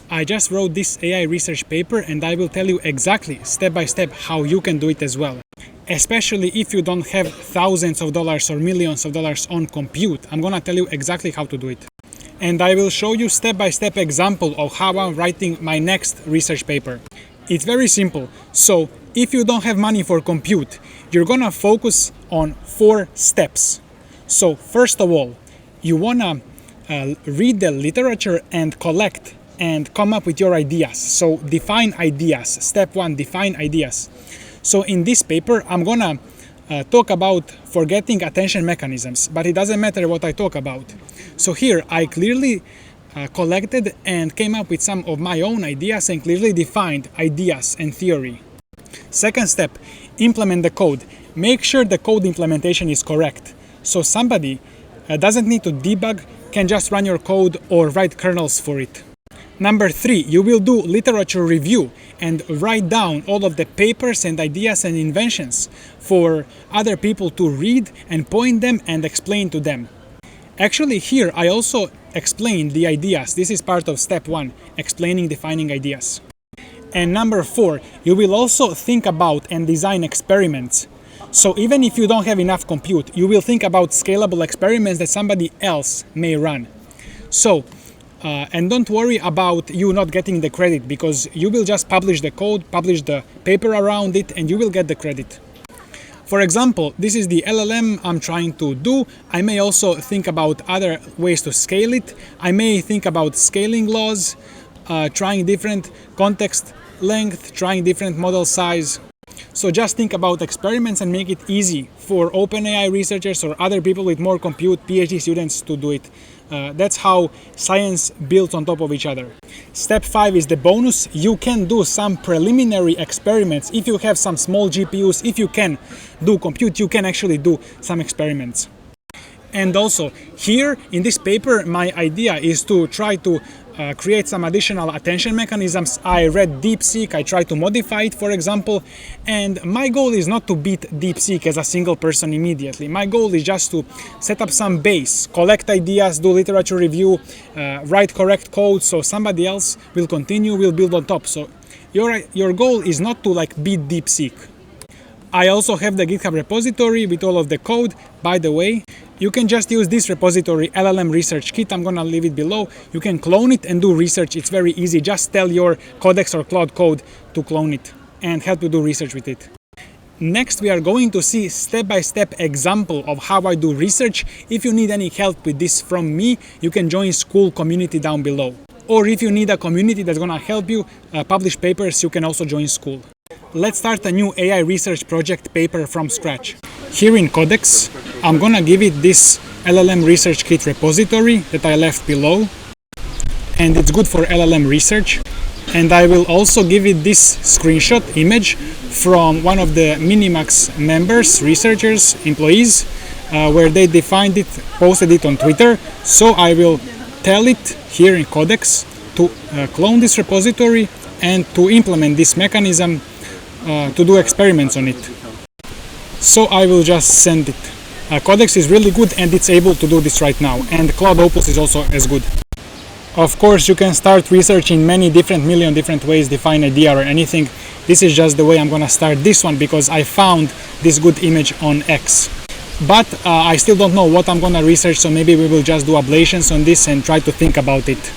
I just wrote this AI research paper and I will tell you exactly, step by step, how you can do it as well. Especially if you don't have thousands of dollars or millions of dollars on compute, I'm gonna tell you exactly how to do it. And I will show you step-by-step example of how I'm writing my next research paper. It's very simple. So if you don't have money for compute, you're gonna focus on 4 steps. So first of all, you wanna read the literature and collect and come up with your ideas. So define ideas. Step 1, define ideas. So in this paper, I'm gonna talk about forgetting attention mechanisms, but it doesn't matter what I talk about. So here I clearly collected and came up with some of my own ideas and clearly defined ideas and theory. Second step, implement the code. Make sure the code implementation is correct. So somebody doesn't need to debug, can just run your code or write kernels for it. Number 3, you will do literature review and write down all of the papers and ideas and inventions for other people to read and point them and explain to them. Actually, here I also explain the ideas. This is part of step 1, explaining, defining ideas. And number 4, you will also think about and design experiments. So even if you don't have enough compute, you will think about scalable experiments that somebody else may run. So, and don't worry about you not getting the credit, because you will just publish the code, publish the paper around it, and you will get the credit. For example, this is the LLM I'm trying to do. I may also think about other ways to scale it. I may think about scaling laws, trying different context length, trying different model size. So just think about experiments and make it easy for OpenAI researchers or other people with more compute, PhD students, to do it. That's how science builds on top of each other. Step 5 is the bonus. You can do some preliminary experiments. If you have some small GPUs, if you can do compute, you can actually do some experiments. And also, here in this paper, my idea is to try to create some additional attention mechanisms. I read DeepSeek, I tried to modify it, for example, and my goal is not to beat DeepSeek as a single person immediately. My goal is just to set up some base, collect ideas, do literature review, write correct code, so somebody else will continue, will build on top. So your goal is not to beat DeepSeek. I also have the GitHub repository with all of the code. By the way, you can just use this repository, LLM Research Kit. I'm gonna leave it below. You can clone it and do research. It's very easy. Just tell your Codex or Cloud Code to clone it and help you do research with it. Next, we are going to see step-by-step example of how I do research. If you need any help with this from me, you can join School community down below. Or if you need a community that's gonna help you publish papers, you can also join School. Let's start a new AI research project paper from scratch. Here in Codex, I'm gonna give it this LLM Research Kit repository that I left below, and it's good for LLM research. And I will also give it this screenshot image from one of the Minimax members, researchers, employees, where they defined it, posted it on Twitter. So I will tell it here in Codex to clone this repository and to implement this mechanism to do experiments on it. So I will just send it. Codex is really good and it's able to do this right now, and Cloud Opus is also as good. Of course, you can start research in many million different ways, define idea or anything. This is just the way I'm gonna start this one because I found this good image on X. But I still don't know what I'm gonna research, so maybe we will just do ablations on this and try to think about it.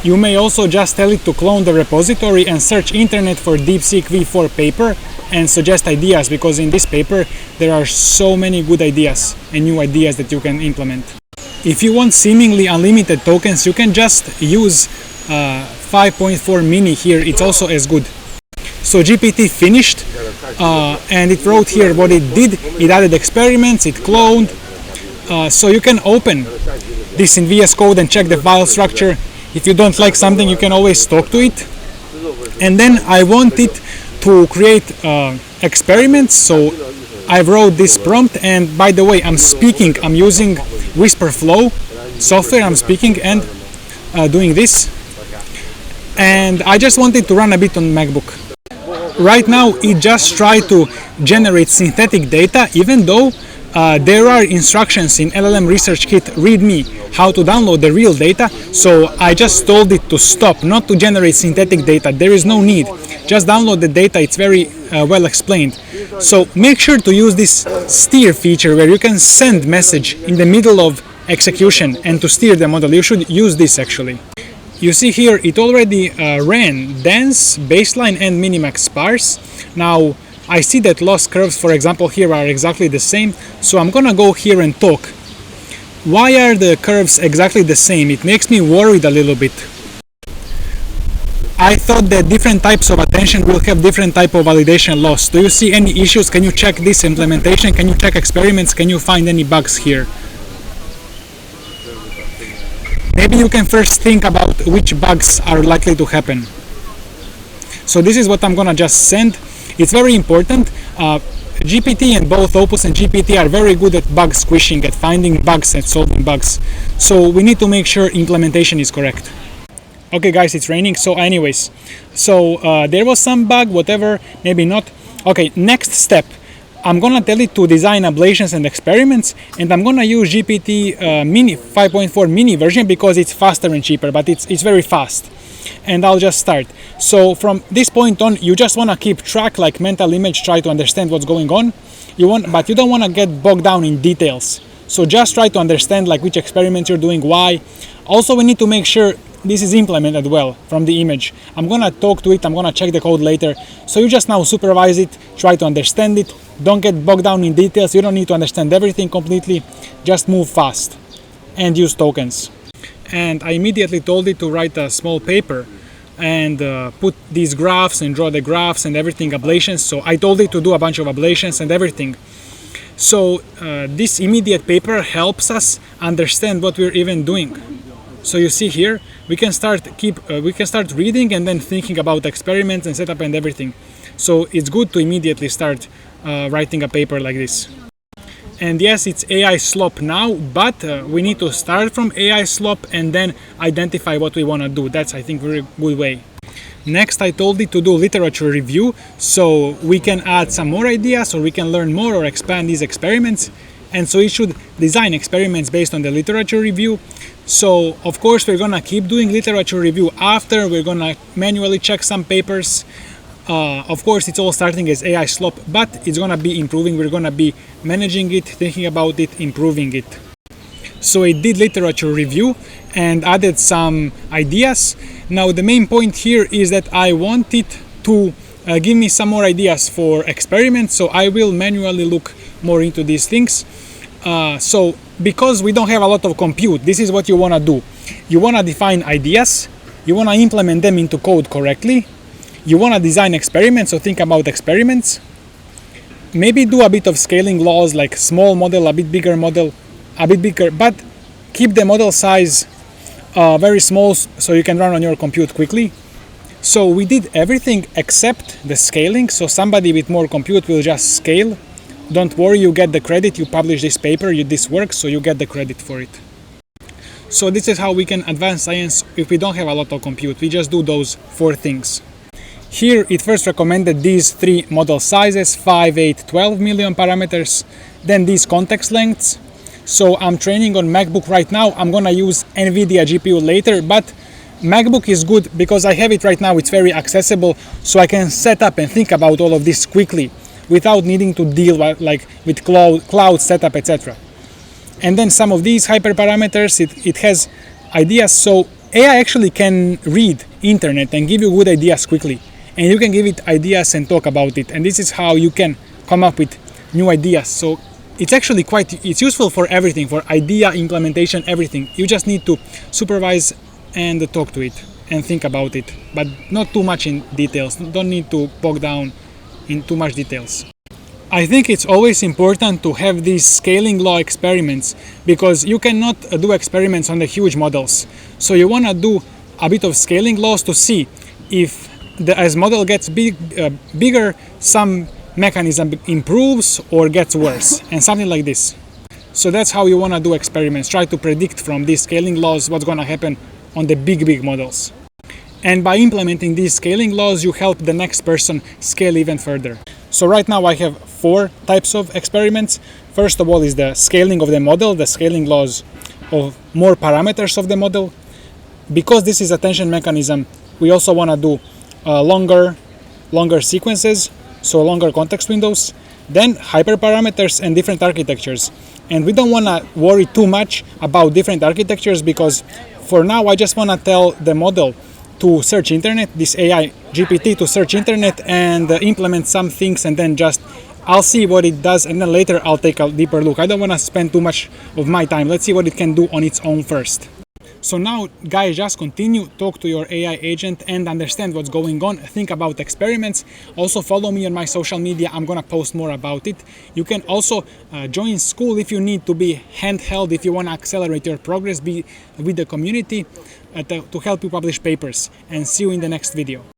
You may also just tell it to clone the repository and search internet for DeepSeek v4 paper and suggest ideas, because in this paper there are so many good ideas and new ideas that you can implement. If you want seemingly unlimited tokens, you can just use 5.4 mini here, it's also as good. So GPT finished and it wrote here what it did. It added experiments, it cloned. So you can open this in VS Code and check the file structure. If you don't like something, you can always talk to it. And then I want it to create experiments, so I wrote this prompt, and by the way, I'm using WhisperFlow software, I'm speaking and doing this. And I just wanted to run a bit on MacBook. Right now, it just tried to generate synthetic data, even though There are instructions in LLM Research Kit README how to download the real data, so I just told it to stop, not to generate synthetic data. There is no need. Just download the data, it's very well explained. So make sure to use this steer feature where you can send message in the middle of execution and to steer the model. You should use this actually. You see here it already ran dense, baseline and minimax sparse. Now I see that loss curves, for example, here are exactly the same, so I'm gonna go here and talk. Why are the curves exactly the same? It makes me worried a little bit. I thought that different types of attention will have different type of validation loss. Do you see any issues? Can you check this implementation? Can you check experiments? Can you find any bugs here? Maybe you can first think about which bugs are likely to happen. So this is what I'm gonna just send. It's very important. GPT and both Opus and GPT are very good at bug squishing, at finding bugs and solving bugs. So we need to make sure implementation is correct. Okay guys, it's raining, so anyways. So there was some bug, whatever, maybe not. Okay, next step. I'm gonna tell it to design ablations and experiments, and I'm gonna use GPT mini 5.4 mini version because it's faster and cheaper, but it's very fast. And I'll just start. So from this point on, you just want to keep track, like mental image, try to understand what's going on. But you don't want to get bogged down in details. So just try to understand like which experiments you're doing, why. Also, we need to make sure this is implemented well from the image. I'm gonna talk to it, I'm gonna check the code later. So you just now supervise it, try to understand it. Don't get bogged down in details. You don't need to understand everything completely. Just move fast and use tokens. And I immediately told it to write a small paper and put these graphs and draw the graphs and everything, ablations. So I told it to do a bunch of ablations and everything. So this immediate paper helps us understand what we're even doing. So you see here, we can start reading and then thinking about experiments and setup and everything. So it's good to immediately start writing a paper like this. And yes, it's AI slop now, but we need to start from AI slop and then identify what we want to do. That's, I think, a very good way. Next, I told it to do literature review, so we can add some more ideas or we can learn more or expand these experiments. And so it should design experiments based on the literature review. So, of course, we're gonna keep doing literature review after. We're gonna manually check some papers. Of course, it's all starting as AI slop, but it's gonna be improving. We're gonna be managing it, thinking about it, improving it. So it did literature review and added some ideas. Now the main point here is that I want it to give me some more ideas for experiments, so I will manually look more into these things. So because we don't have a lot of compute, this is what you want to do. You want to define ideas, you want to implement them into code correctly, you want to design experiments, so think about experiments. Maybe do a bit of scaling laws, like small model, a bit bigger model, a bit bigger, but keep the model size very small so you can run on your compute quickly. So we did everything except the scaling, so somebody with more compute will just scale. Don't worry, you get the credit, you publish this paper, this works, so you get the credit for it. So this is how we can advance science if we don't have a lot of compute. We just do those 4 things. Here it first recommended these 3 model sizes, 5, 8, 12 million parameters, then these context lengths. So I'm training on MacBook right now. I'm gonna use NVIDIA GPU later, but MacBook is good because I have it right now. It's very accessible, so I can set up and think about all of this quickly without needing to deal with cloud setup, etc. And then some of these hyperparameters, it has ideas. So AI actually can read internet and give you good ideas quickly. And you can give it ideas and talk about it. And this is how you can come up with new ideas. So it's actually it's useful for everything, for idea, implementation, everything. You just need to supervise and talk to it and think about it, but not too much in details. Don't need to bog down in too much details. I think it's always important to have these scaling law experiments because you cannot do experiments on the huge models. So you want to do a bit of scaling laws to see if as model gets bigger, some mechanism improves or gets worse, and something like this. So that's how you want to do experiments. Try to predict from these scaling laws what's going to happen on the big models. And by implementing these scaling laws, you help the next person scale even further. So right now I have 4 types of experiments. First of all is the scaling of the model, the scaling laws of more parameters of the model. Because this is attention mechanism, we also want to do longer sequences, so longer context windows, then hyperparameters and different architectures. And we don't want to worry too much about different architectures, because for now I just want to tell the model to search internet, this AI GPT to search internet and implement some things, and then just I'll see what it does, and then later I'll take a deeper look. I don't want to spend too much of my time. Let's see what it can do on its own first. So now, guys, just continue, talk to your AI agent and understand what's going on. Think about experiments. Also follow me on my social media. I'm gonna post more about it. You can also join school if you need to be handheld, if you wanna accelerate your progress, be with the community to help you publish papers. And see you in the next video.